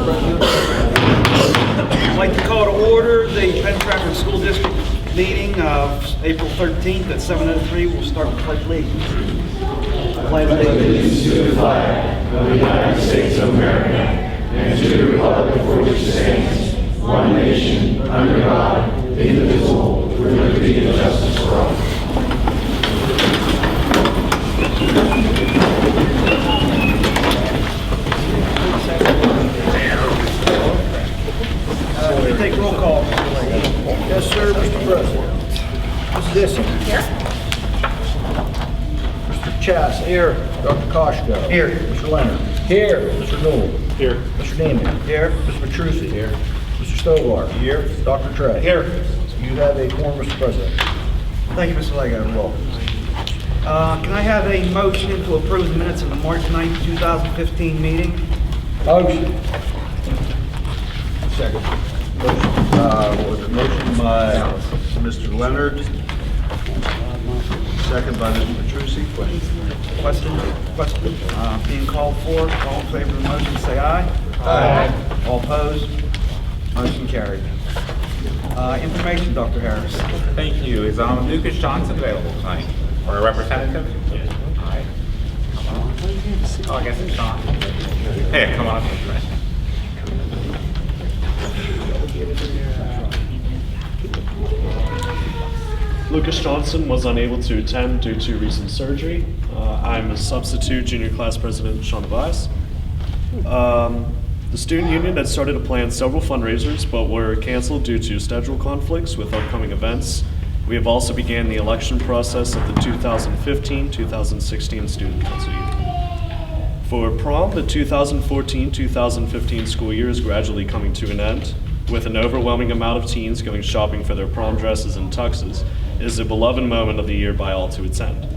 I'd like to call to order the Penn-Trafford School District meeting of April 13th at 7:03. We'll start with pledge allegiance. Pledge allegiance to the flag of the United States of America and to the republic for which it stands, one nation, under God, indivisible, with liberty and justice for all. We take roll call. Yes, sir, Mr. President. Mrs. Dissing. Here. Mr. Chass. Here. Dr. Koshko. Here. Mr. Leonard. Here. Mr. Newell. Here. Mr. Neiman. Here. Mr. Petrucci. Here. Mr. Stovar. Here. Dr. Trey. Here. You have a quorum, Mr. President. Thank you, Mr. Lego. Roll. Can I have a motion to approve the minutes of the March 9th, 2015 meeting? Motion. Second. Motion by Mr. Leonard. Second by Mr. Petrucci. Question? Being called for. All in favor of the motion, say aye. Aye. All opposed? Motion carried. Information, Dr. Harris. Thank you. Is Lucas Johnson available tonight? Or a representative? Aye. Oh, I guess it's Sean. Hey, come on up. Lucas Johnson was unable to attend due to recent surgery. I'm a substitute junior class president, Sean Device. The student union had started to plan several fundraisers, but were canceled due to schedule conflicts with upcoming events. We have also began the election process of the 2015-2016 student council year. For prom, the 2014-2015 school year is gradually coming to an end. With an overwhelming amount of teens going shopping for their prom dresses and tuxes, it is a beloved moment of the year by all to attend.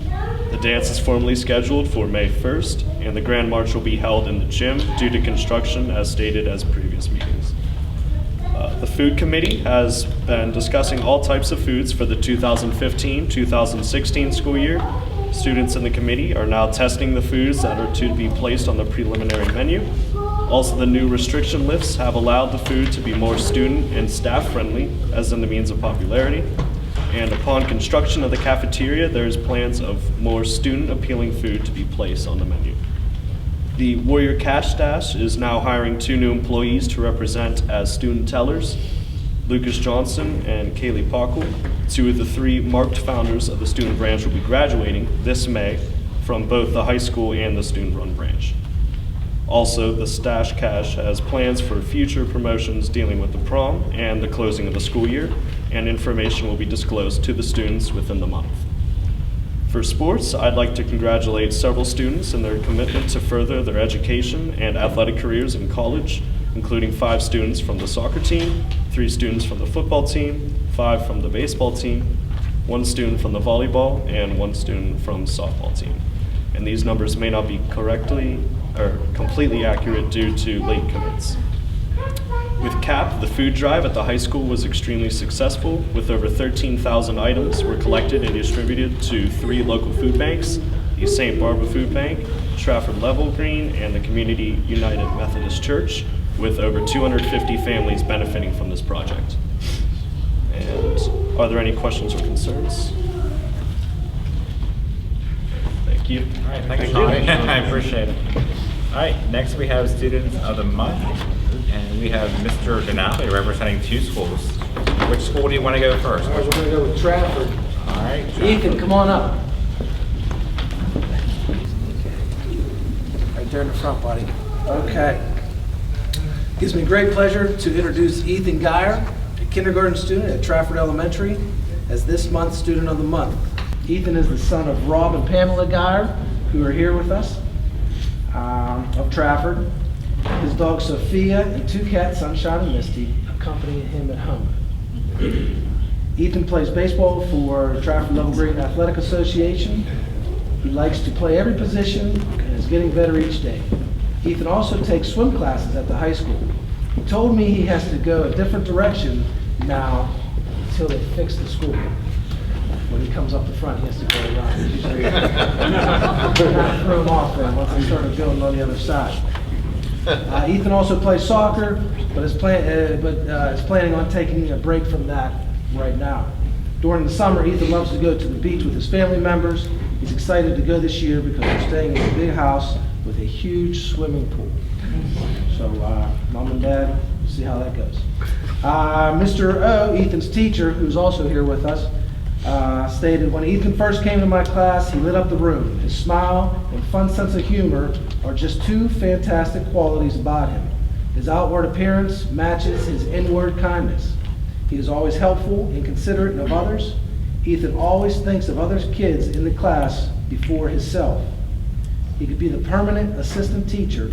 The dance is formally scheduled for May 1st, and the Grand March will be held in the gym due to construction as stated as previous meetings. The food committee has been discussing all types of foods for the 2015-2016 school year. Students in the committee are now testing the foods that are to be placed on the preliminary menu. Also, the new restriction lifts have allowed the food to be more student and staff friendly, as in the means of popularity. And upon construction of the cafeteria, there's plans of more student appealing food to be placed on the menu. The Warrior Cash Stash is now hiring 2 new employees to represent as student tellers, Lucas Johnson and Kaylee Pockle. 2 of the 3 marked founders of the student branch will be graduating this May from both the high school and the student-run branch. Also, the Stash Cash has plans for future promotions dealing with the prom and the closing of the school year, and information will be disclosed to the students within the month. For sports, I'd like to congratulate several students in their commitment to further their education and athletic careers in college, including 5 students from the soccer team, 3 students from the football team, 5 from the baseball team, 1 student from the volleyball, and 1 student from softball team. And these numbers may not be correctly or completely accurate due to late commits. With CAP, the food drive at the high school was extremely successful, with over 13,000 items were collected and distributed to 3 local food banks, the St. Barbara Food Bank, Trafford Level Green, and the Community United Methodist Church, with over 250 families benefiting from this project. And are there any questions or concerns? Thank you. All right, thank you, Sean. I appreciate it. All right, next we have Students of the Month, and we have Mr. Denali representing 2 schools. Which school do you want to go first? All right, we're going to go with Trafford. All right. Ethan, come on up. Right there in the front, buddy. Okay. Gives me great pleasure to introduce Ethan Geyer, a kindergarten student at Trafford Elementary, as this month's Student of the Month. Ethan is the son of Rob and Pamela Geyer, who are here with us, of Trafford. His dog Sophia and 2 cats, Sunshine and Misty, accompany him at home. Ethan plays baseball for Trafford Level Green Athletic Association. He likes to play every position and is getting better each day. Ethan also takes swim classes at the high school. He told me he has to go a different direction now until they fix the school. When he comes up the front, he has to go around. Not throw him off then once they start building on the other side. Ethan also plays soccer, but is planning on taking a break from that right now. During the summer, Ethan loves to go to the beach with his family members. He's excited to go this year because we're staying in a big house with a huge swimming pool. So, Mom and Dad, see how that goes. Mr. O, Ethan's teacher, who's also here with us, stated, when Ethan first came to my class, he lit up the room. His smile and fun sense of humor are just two fantastic qualities about him. His outward appearance matches his inward kindness. He is always helpful and considerate of others. Ethan always thinks of other kids in the class before himself. He could be the permanent assistant teacher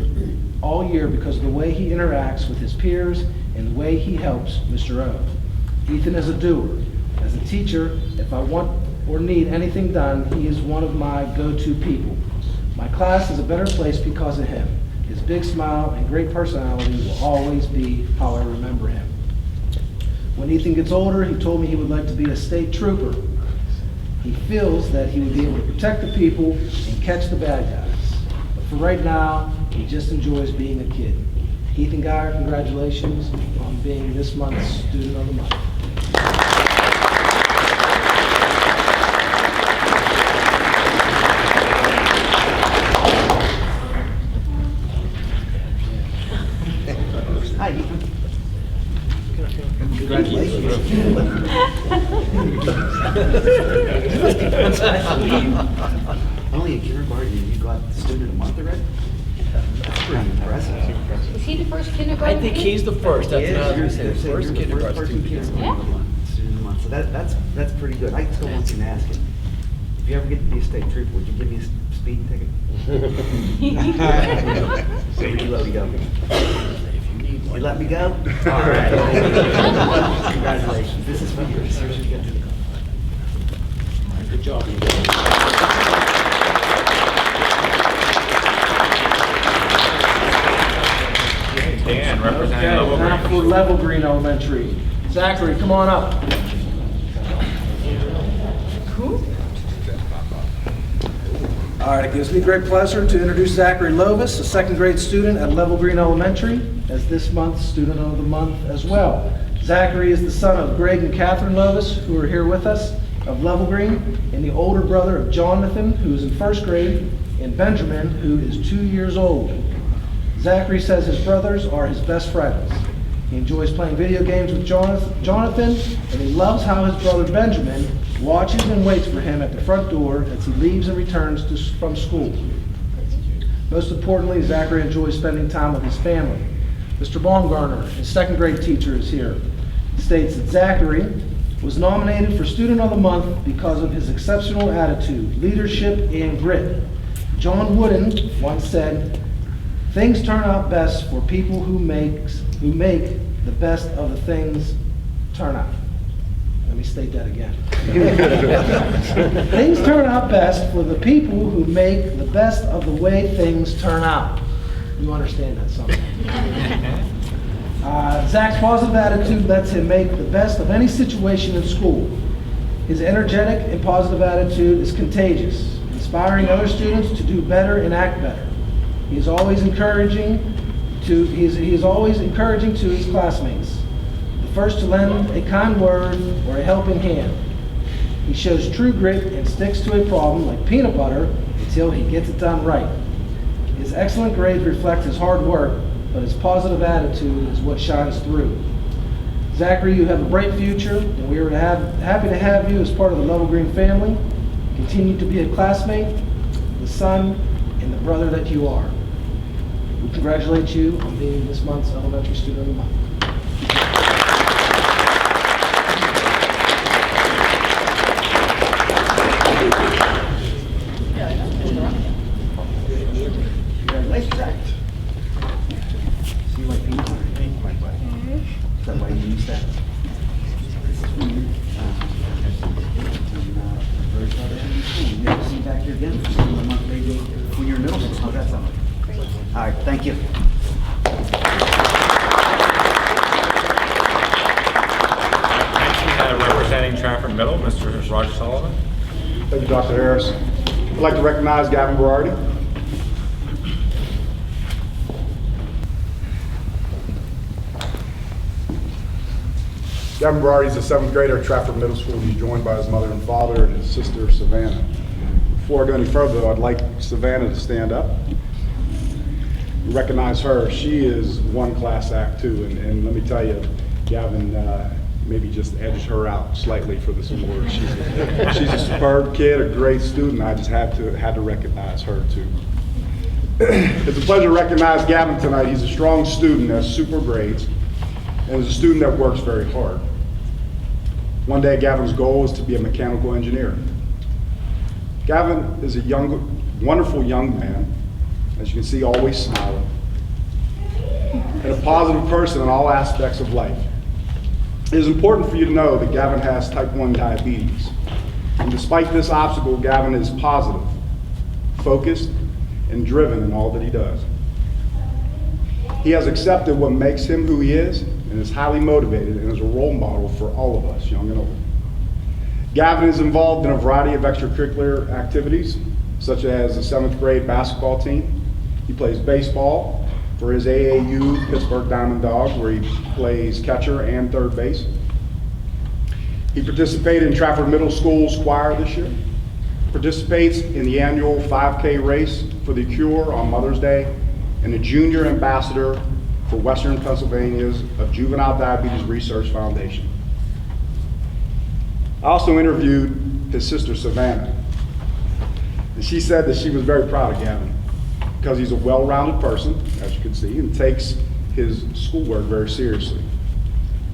all year because of the way he interacts with his peers and the way he helps Mr. O. Ethan is a doer. As a teacher, if I want or need anything done, he is one of my go-to people. My class is a better place because of him. His big smile and great personality will always be how I remember him. When Ethan gets older, he told me he would like to be a state trooper. He feels that he would be able to protect the people and catch the bad guys. But for right now, he just enjoys being a kid. Ethan Geyer, congratulations on being this month's Student of the Month. Hi, Ethan. Congratulations. Only in kindergarten and you got Student of the Month already? That's pretty impressive. Is he the first kindergarten? I think he's the first. That's Yeah, not you're who said the first kindergarten person student. Student of the Month. Student of the Month. So that's pretty good. I still want you to ask him. If you ever get to be a state trooper, would you give me a speeding ticket? So would you let me go? You let me go? All right. Congratulations. This is for you. Good job. Dan, representing Okay, Level now for Green. Level Green Elementary. Zachary, come on up. All right, it gives me great pleasure to introduce Zachary Lovis, a second grade student at Level Green Elementary, as this month's Student of the Month as well. Zachary is the son of Greg and Catherine Lovis, who are here with us, of Level Green, and the older brother of Jonathan, who is in first grade, and Benjamin, who is 2 years old. Zachary says his brothers are his best friends. He enjoys playing video games with Jonathan, and he loves how his brother Benjamin watches and waits for him at the front door as he leaves and returns from school. Most importantly, Zachary enjoys spending time with his family. Mr. Baumgartner, his second grade teacher, is here. He states that Zachary was nominated for Student of the Month because of his exceptional attitude, leadership, and grit. John Wooden once said, "Things turn out best for people who make the best of the things turn out." Let me state that again. Things turn out best for the people who make the best of the way things turn out. You understand that somehow. Zach's positive attitude lets him make the best of any situation in school. His energetic and positive attitude is contagious, inspiring other students to do better and act better. He is always encouraging to his classmates, the first to lend a kind word or a helping hand. He shows true grit and sticks to a problem like peanut butter until he gets it done right. His excellent grades reflect his hard work, but his positive attitude is what shines through. Zachary, you have a bright future, and we are happy to have you as part of the Level Green family. Continue to be a classmate, the son, and the brother that you are. We congratulate you on being this month's Elementary Student of the Month. Congratulations, Zach. So you like peanut butter? Is that why you use that? Never see you back here again. See you in a month, maybe when you're in middle school. How's that sound? All right, thank you. Next, we have representing Trafford Middle, Mr. Roger Sullivan. Thank you, Dr. Harris. I'd like to recognize Gavin Berardi. Gavin Berardi is a 7th grader at Trafford Middle School. He's joined by his mother and father and his sister, Savannah. Before I go any further, though, I'd like Savannah to stand up. You recognize her. She is one class act, too. And let me tell you, Gavin maybe just edged her out slightly for this award. She's a superb kid, a great student. I just had to recognize her, too. It's a pleasure to recognize Gavin tonight. He's a strong student, has super grades, and is a student that works very hard. One day, Gavin's goal is to be a mechanical engineer. Gavin is a wonderful young man, as you can see, always smiling, and a positive person in all aspects of life. It is important for you to know that Gavin has type 1 diabetes. And despite this obstacle, Gavin is positive, focused, and driven in all that he does. He has accepted what makes him who he is and is highly motivated and is a role model for all of us, young and old. Gavin is involved in a variety of extracurricular activities, such as the 7th grade basketball team. He plays baseball for his AAU Pittsburgh Diamond Dogs, where he plays catcher and third base. He participated in Trafford Middle School's choir this year, participates in the annual 5K race for the Cure on Mother's Day, and a junior ambassador for Western Pennsylvania's Juvenile Diabetes Research Foundation. I also interviewed his sister, Savannah, and she said that she was very proud of Gavin because he's a well-rounded person, as you can see, and takes his schoolwork very seriously.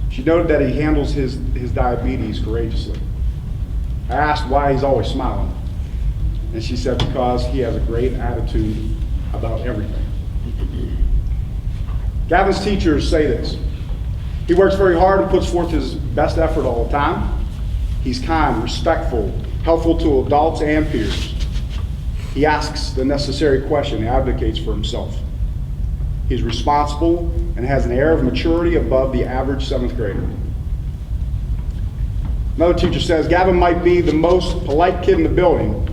She noted that he handles his diabetes courageously. I asked why he's always smiling, and she said because he has a great attitude about everything. Gavin's teachers say this: he works very hard and puts forth his best effort all the time. He's kind, respectful, helpful to adults and peers. He asks the necessary question and advocates for himself. He's responsible and has an air of maturity above the average 7th grader. Another teacher says Gavin might be the most polite kid in the building,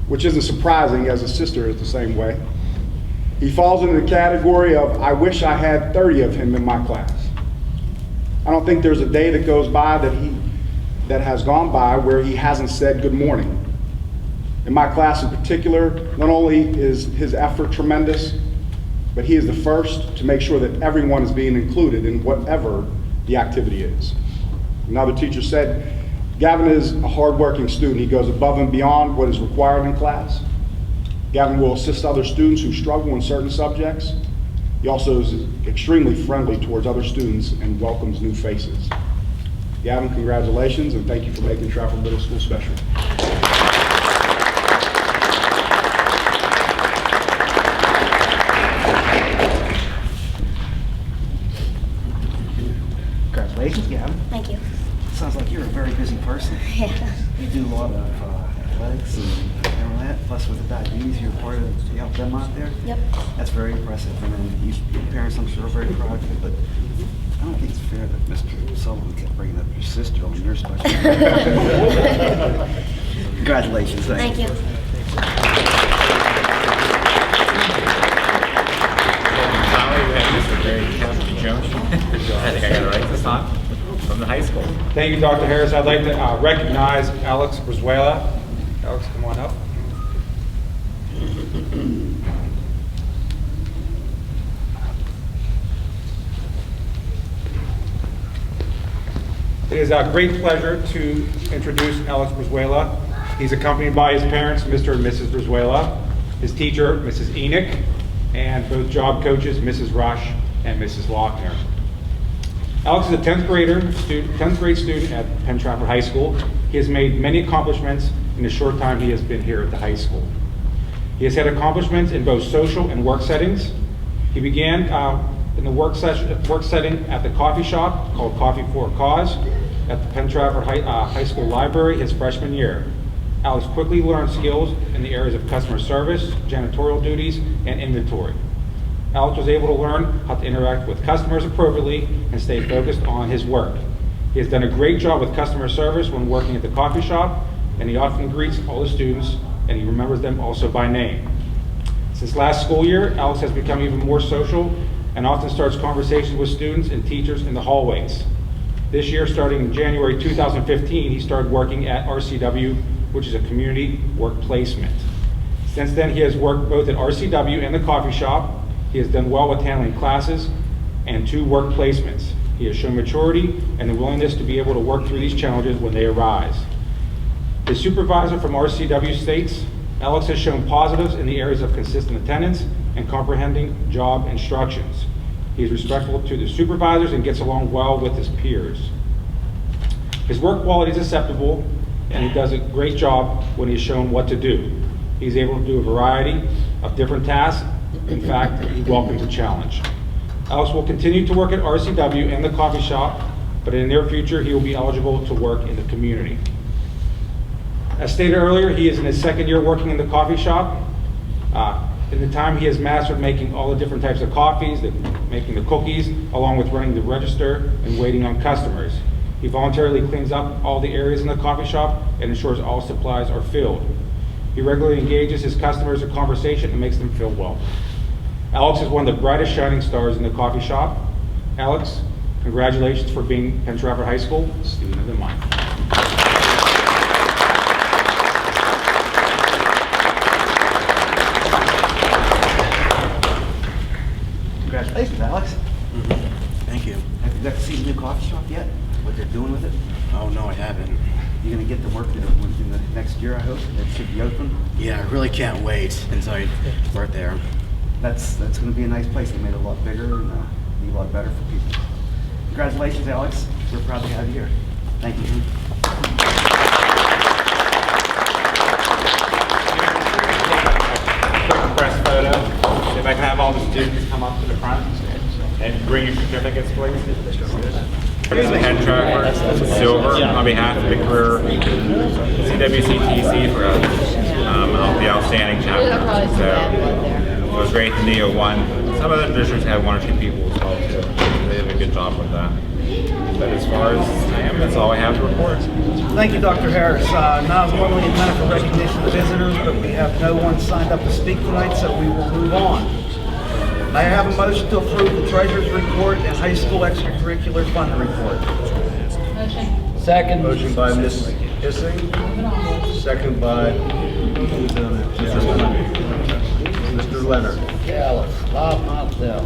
which isn't surprising as his sister is the same way. He falls into the category of, I wish I had 30 of him in my class. I don't think there's a day that goes by that has gone by where he hasn't said good morning. In my class in particular, not only is his effort tremendous, but he is the first to make sure that everyone is being included in whatever the activity is. Another teacher said, Gavin is a hardworking student. He goes above and beyond what is required in class. Gavin will assist other students who struggle in certain subjects. He also is extremely friendly towards other students and welcomes new faces. Gavin, congratulations, and thank you for making Trafford Middle School special. Congratulations, Gavin. Thank you. Sounds like you're a very busy person. Yeah. You do a lot of athletics and all that, plus with the diabetes, you're part of, you help them out there? Yep. That's very impressive. And then your parents, I'm sure, are very proud of you, but I don't think it's fair that Mr. Sullivan kept bringing up your sister on your special. Congratulations. Thank you. Finally, we have Mr. Barry Kevin Jones. I think I got it right this time. From the high school. Thank you, Dr. Harris. I'd like to recognize Alex Brizuela. Alex, come on up. It is a great pleasure to introduce Alex Brizuela. He's accompanied by his parents, Mr. and Mrs. Brizuela, his teacher, Mrs. Enoch, and both job coaches, Mrs. Rush and Mrs. Lochner. Alex is a 10th grade student at Penn-Trafford High School. He has made many accomplishments in the short time he has been here at the high school. He has had accomplishments in both social and work settings. He began in the work setting at the coffee shop called Coffee for a Cause at the Penn-Trafford High School Library his freshman year. Alex quickly learned skills in the areas of customer service, janitorial duties, and inventory. Alex was able to learn how to interact with customers appropriately and stay focused on his work. He has done a great job with customer service when working at the coffee shop, and he often greets all the students, and he remembers them also by name. Since last school year, Alex has become even more social and often starts conversations with students and teachers in the hallways. This year, starting in January 2015, he started working at RCW, which is a community work placement. Since then, he has worked both at RCW and the coffee shop. He has done well with handling classes and 2 work placements. He has shown maturity and the willingness to be able to work through these challenges when they arise. His supervisor from RCW states, Alex has shown positives in the areas of consistent attendance and comprehending job instructions. He is respectful to the supervisors and gets along well with his peers. His work quality is acceptable, and he does a great job when he is shown what to do. He's able to do a variety of different tasks. In fact, he welcomes a challenge. Alex will continue to work at RCW and the coffee shop, but in the near future, he will be eligible to work in the community. As stated earlier, he is in his 2nd year working in the coffee shop. In the time, he has mastered making all the different types of coffees, making the cookies, along with running the register and waiting on customers. He voluntarily cleans up all the areas in the coffee shop and ensures all supplies are filled. He regularly engages his customers in conversation and makes them feel welcome. Alex is one of the brightest shining stars in the coffee shop. Alex, congratulations for being Penn-Trafford High School Student of the Month. Congratulations, Alex. Thank you. Have you got to see the new coffee shop yet? What they're doing with it? Oh, no, I haven't. You're going to get to work in the next year, I hope. It should be open. Yeah, I really can't wait until I work there. That's going to be a nice place. They made it a lot bigger and be a lot better for people. Congratulations, Alex. We're proud to have you here. Thank you. Quick press photo. If I can have all the students come up to the front and bring your certificates, please. Penn-Trafford Silver on behalf of the career CWCTC for the outstanding chapter. So it was great that NEO won. Some other districts have 1 or 2 people as well too. They did a good job with that. But as far as I am, that's all I have to report. Thank you, Dr. Harris. Now is normally a minute for recognition of visitors, but we have no one signed up to speak tonight, so we will move on. May I have a motion to approve the treasurer's report and high school extracurricular fund report? Motion. Second. Motion by Ms. Issing, second by Mr. Leonard. Dallas, Bob Montel.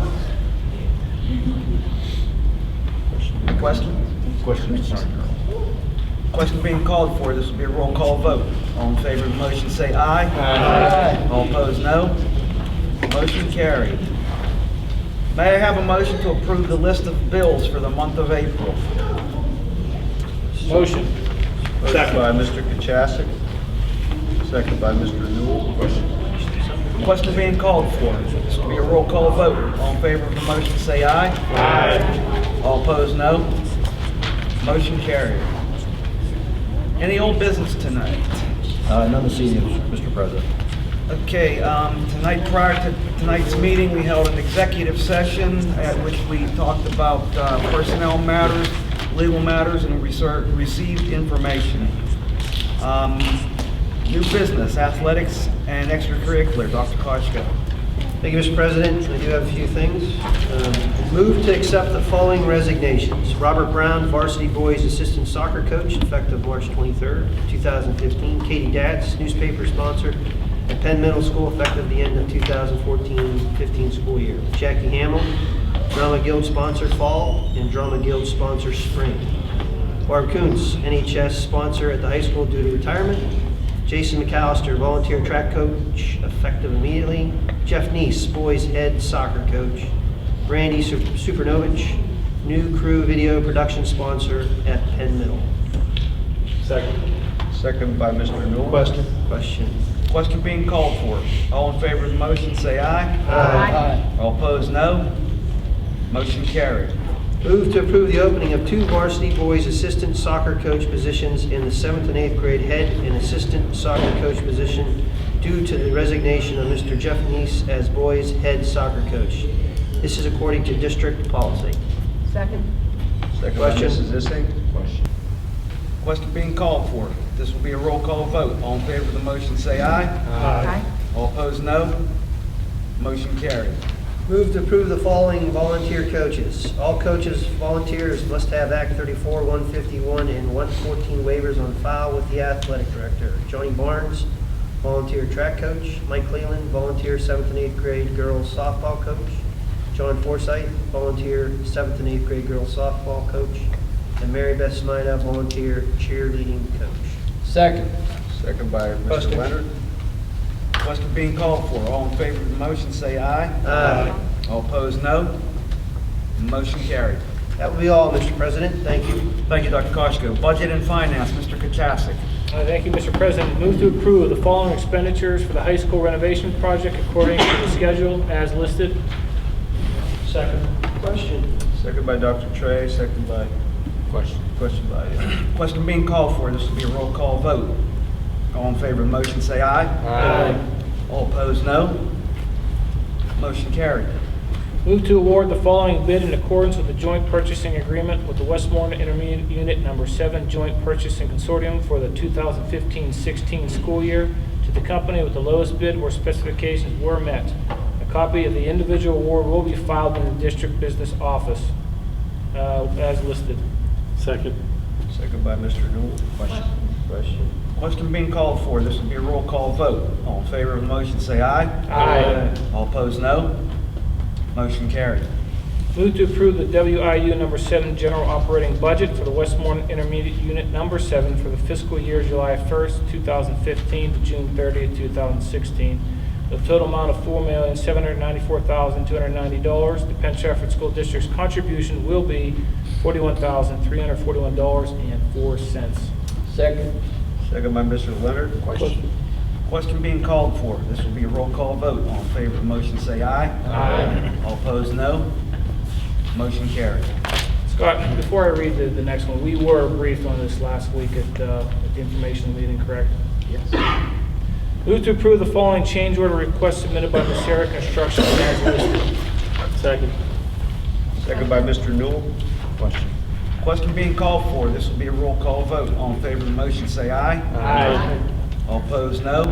Question? Question, sorry. Question being called for. This will be a roll call vote. All in favor of the motion say aye. Aye. All opposed, no. Motion carried. May I have a motion to approve the list of bills for the month of April? Motion. Motion by Mr. Kachasik, second by Mr. Newell. Question being called for. This will be a roll call vote. All in favor of the motion say aye. Aye. All opposed, no. Motion carried. Any old business tonight? None this evening, Mr. President. Okay, tonight, prior to tonight's meeting, we held an executive session at which we talked about personnel matters, legal matters, and received information. New business, athletics and extracurricular. Dr. Koshko. Thank you, Mr. President. I do have a few things. Move to accept the following resignations. Robert Brown, varsity boys assistant soccer coach, effective March 23rd, 2015. Katie Datz, newspaper sponsor at Penn Middle School, effective the end of 2014-15 school year. Jackie Hamill, Drama Guild sponsor fall and Drama Guild sponsor spring. Barb Kuntz, NHS sponsor at the high school due to retirement. Jason McAllister, volunteer track coach, effective immediately. Jeff Neese, boys head soccer coach. Brandy Supernovich, new crew video production sponsor at Penn Middle. Second. Second by Mr. Newell. Question. Question being called for. All in favor of the motion say aye. Aye. All opposed, no. Motion carried. Move to approve the opening of 2 varsity boys assistant soccer coach positions in the 7th and 8th grade head and assistant soccer coach position due to the resignation of Mr. Jeff Neese as boys head soccer coach. This is according to district policy. Second. Second by Question. Mrs. Issing. Question being called for. This will be a roll call vote. All in favor of the motion say aye. Aye. All opposed, no. Motion carried. Move to approve the following volunteer coaches. All coaches, volunteers must have Act 34, 151, and 114 waivers on file with the athletic director. Johnny Barnes, volunteer track coach. Mike Cleland, volunteer 7th and 8th grade girls softball coach. John Forsythe, volunteer 7th and 8th grade girls softball coach. And Mary Beth Smida, volunteer cheerleading coach. Second. Second by Mr. Question. Leonard. Question being called for. All in favor of the motion, say aye. Aye. All opposed, no. Motion carried. That will be all, Mr. President. Thank you. Thank you, Dr. Koshko. Budget and Finance, Mr. Kachasik. Thank you, Mr. President. Move to approve the following expenditures for the high school renovation project according to the schedule as listed. Second. Question. Second by Dr. Trey, second by... Question. Question being called for. This will be a roll call vote. All in favor of the motion, say aye. Aye. All opposed, no. Motion carried. Move to award the following bid in accordance with the joint purchasing agreement with the Westmoreland Intermediate Unit Number 7 Joint Purchasing Consortium for the 2015-16 school year to the company with the lowest bid where specifications were met. A copy of the individual award will be filed in the district business office as listed. Second. Second by Mr. Newell. Question. Question being called for. This will be a roll call vote. All in favor of the motion, say aye. Aye. All opposed, no. Motion carried. Move to approve the WIU number 7 general operating budget for the Westmoreland Intermediate Unit number 7 for the fiscal year July 1st, 2015 to June 30th, 2016. The total amount of $4,794,290. The Penn-Trafford School District's contribution will be $41,341.04. Second. Second by Mr. Leonard. Question being called for. This will be a roll call vote. All in favor of the motion, say aye. Aye. All opposed, no. Motion carried. Scott, before I read the next one, we were briefed on this last week at the information meeting, correct? Yes. Move to approve the following change order request submitted by Becerra Construction as listed. Second. Second by Mr. Newell. Question being called for. This will be a roll call vote. All in favor of the motion, say aye. Aye. All opposed, no.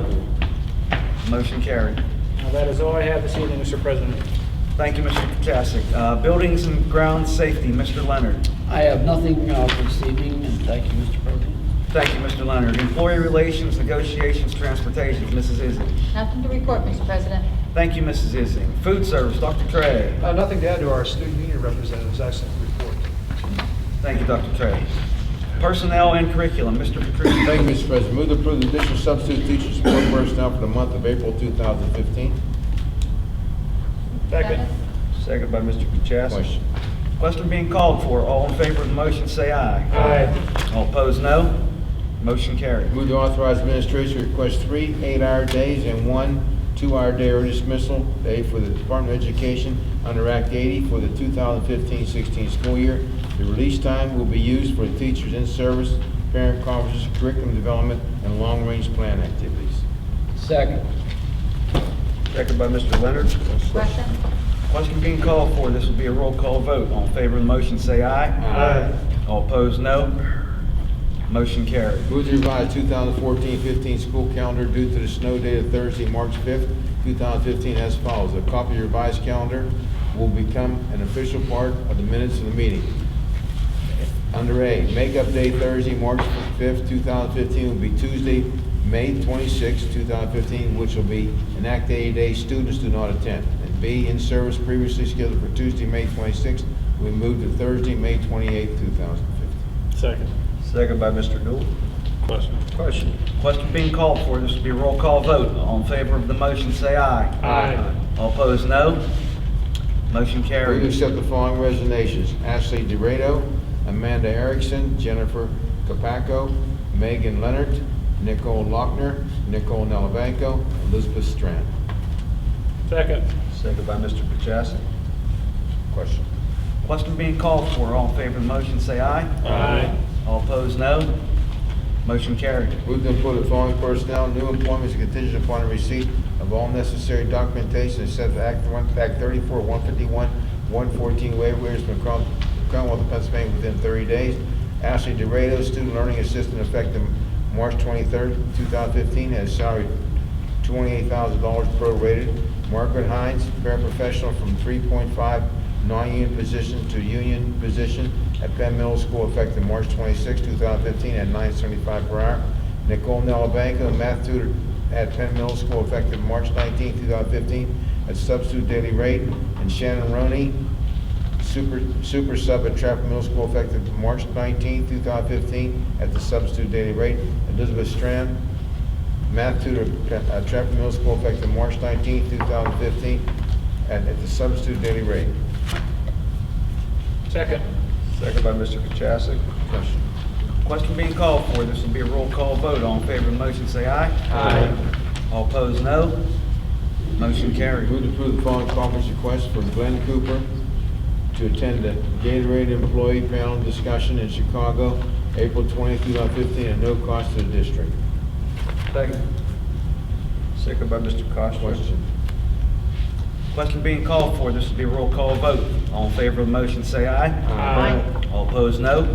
Motion carried. Now, that is all I have this evening, Mr. President. Thank you, Mr. Kachasik. Buildings and Ground Safety, Mr. Leonard. I have nothing this evening, and thank you, Mr. President. Thank you, Mr. Leonard. Employee Relations, Negotiations, Transportation, Mrs. Ising. Nothing to report, Mr. President. Thank you, Mrs. Ising. Food Service, Dr. Trey. Nothing to add to our student union representative's excellent report. Thank you, Dr. Trey. Personnel and Curriculum, Mr. Petrucci. Thank you, Mr. President. Move to approve the additional substitute teacher support personnel for the month of April 2015. Second. Second by Mr. Kachasik. Question being called for. All in favor of the motion, say aye. Aye. All opposed, no. Motion carried. Move to authorize administration to request 3 8-hour days and 1 2-hour day early dismissal day for the Department of Education under Act 80 for the 2015-16 school year. The release time will be used for teachers in service, parent conferences, curriculum development, and long-range plan activities. Second. Second by Mr. Leonard. Question. Question being called for. This will be a roll call vote. All in favor of the motion, say aye. Aye. All opposed, no. Motion carried. Move to revise 2014-15 school calendar due to the snow date of Thursday, March 5th, 2015 as follows. A copy of the revised calendar will become an official part of the minutes of the meeting. Under A, Makeup Day Thursday, March 5th, 2015 will be Tuesday, May 26th, 2015, which will be an Act 80 day students do not attend. And B, in service previously scheduled for Tuesday, May 26th, we move to Thursday, May 28th, 2015. Second. Second by Mr. Newell. Question being called for. This will be a roll call vote. All in favor of the motion, say aye. Aye. All opposed, no. Motion Move to carried. accept the following resignations. Ashley DeRado, Amanda Erickson, Jennifer Capaco, Megan Leonard, Nicole Lochner, Nicole Nelavanko, Elizabeth Strand. Second. Second by Mr. Kachasik. Question being called for. All in favor of the motion, say aye. Aye. All opposed, no. Motion carried. Move to employ the following personnel. New employment is contingent upon the receipt of all necessary documentation and set Act 34, 151, 114 waivers from Commonwealth of Pennsylvania within 30 days. Ashley DeRado, student learning assistant, effective March 23rd, 2015, has salary $28,000 prorated. Margaret Hines, paraprofessional from 3.5 non-union position to union position at Penn Middle School effective March 26, 2015 at $9.75 per hour. Nicole Nelabanka, math tutor at Penn Middle School effective March 19, 2015 at substitute daily rate. And Shannon Roney, super sub at Trafford Middle School effective March 19, 2015 at the substitute daily rate. Elizabeth Strand, math tutor at Trafford Middle School effective March 19, 2015 at the substitute daily rate. Second. Second by Mr. Kachasik. Question. Question being called for. This will be a roll call vote. All in favor of the motion, say aye. Aye. All opposed, no. Motion carried. Move to approve the following conference request for Glenn Cooper to attend the Gatorade Employee Panel Discussion in Chicago, April 20, 2015, at no cost to the district. Second. Second by Mr. Koster. Question. Question being called for. This will be a roll call vote. All in favor of the motion, say aye. Aye. All opposed, no.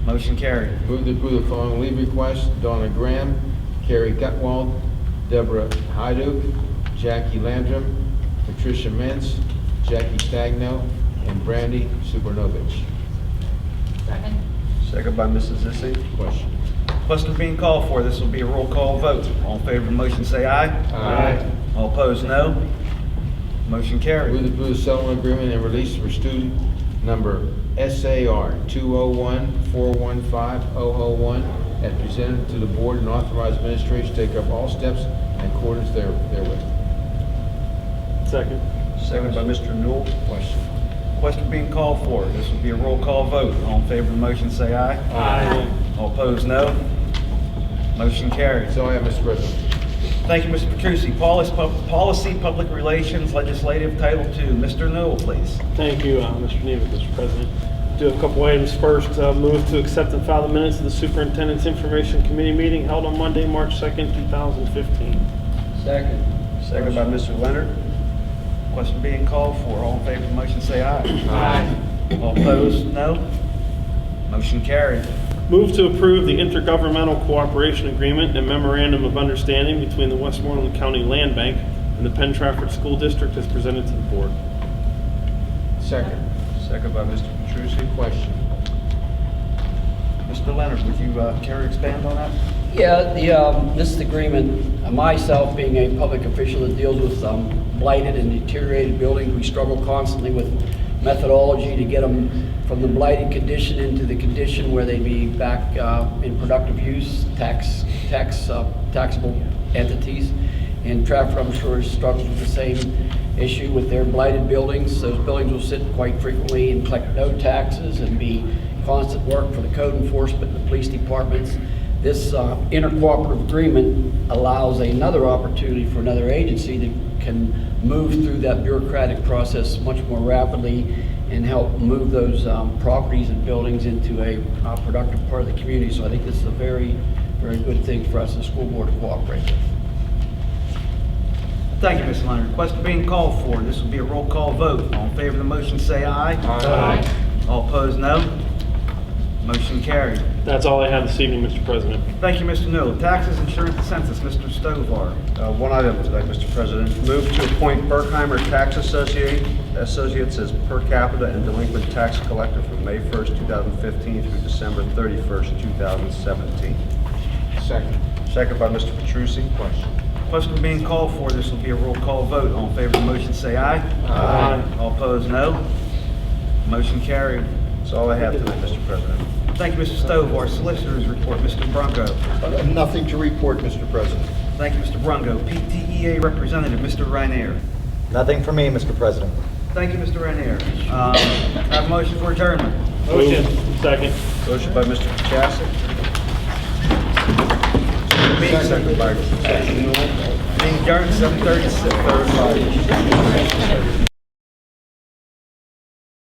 Motion carried. Move to approve the following leave requests: Donna Graham, Carrie Gutwald, Deborah Hyduk, Jackie Landrum, Patricia Mintz, Jackie Stagno, and Brandy Supernovich. Second. Second by Mrs. Zissou. Question. Question being called for. This will be a roll call vote. All in favor of the motion, say aye. Aye. All opposed, no. Motion carried. Move to approve the settlement agreement and release for student number SAR 201415001 as presented to the board and authorize administration to take up all steps in accordance therewith. Second. Second by Mr. Newell. Question. Question being called for. This will be a roll call vote. All in favor of the motion, say aye. Aye. All opposed, no. Motion carried. That's all I have, Mr. President. Thank you, Mr. Petrucci. Policy, Public Relations, Legislative, Title II. Mr. Newell, please. Thank you, Mr. Nemeth, Mr. President. Do a couple items first. Move to accept and file the minutes of the Superintendent's Information Committee meeting held on Monday, March 2nd, 2015. Second. Second by Mr. Leonard. Question being called for. All in favor of the motion, say aye. Aye. All opposed, no. Motion carried. Move to approve the intergovernmental cooperation agreement and memorandum of understanding between the Westmoreland County Land Bank and the Penn-Trafford School District as presented to the board. Second. Second by Mr. Petrucci. Question. Mr. Leonard, would you care to expand on that? Yeah, this agreement, myself being a public official that deals with blighted and deteriorated buildings, we struggle constantly with methodology to get them from the blighted condition into the condition where they'd be back in productive use, taxable entities. And Trafford, I'm sure, struggles with the same issue with their blighted buildings. Those buildings will sit quite frequently and collect no taxes and be constant work for the code enforcement and the police departments. This intercooperative agreement allows another opportunity for another agency that can move through that bureaucratic process much more rapidly and help move those properties and buildings into a productive part of the community. So I think this is a very, very good thing for us, the school board, to cooperate with. Thank you, Mr. Leonard. Question being called for. This will be a roll call vote. All in favor of the motion, say aye. Aye. All opposed, no. Motion carried. That's all I have this evening, Mr. President. Thank you, Mr. Newell. Taxes, insurance, and census, Mr. Stovar. One item tonight, Mr. President. Move to appoint Berkheimer Tax Associates as per capita and delinquent tax collector from May 1st, 2015 through December 31st, 2017. Second. Second by Mr. Petrucci. Question. Question being called for. This will be a roll call vote. All in favor of the motion, say aye. Aye. All opposed, no. Motion carried. That's all I have tonight, Mr. President. Thank you, Mr. Stovar. Solicitors report, Mr. Brungo. Nothing to report, Mr. President. Thank you, Mr. Brungo. PTEA representative, Mr. Reinier. Nothing for me, Mr. President. Thank you, Mr. Reinier. Have a motion for adjournment. Motion. Second. Motion by Mr. Kachasik. Second by Mr. Newell. Being adjourned 7:36.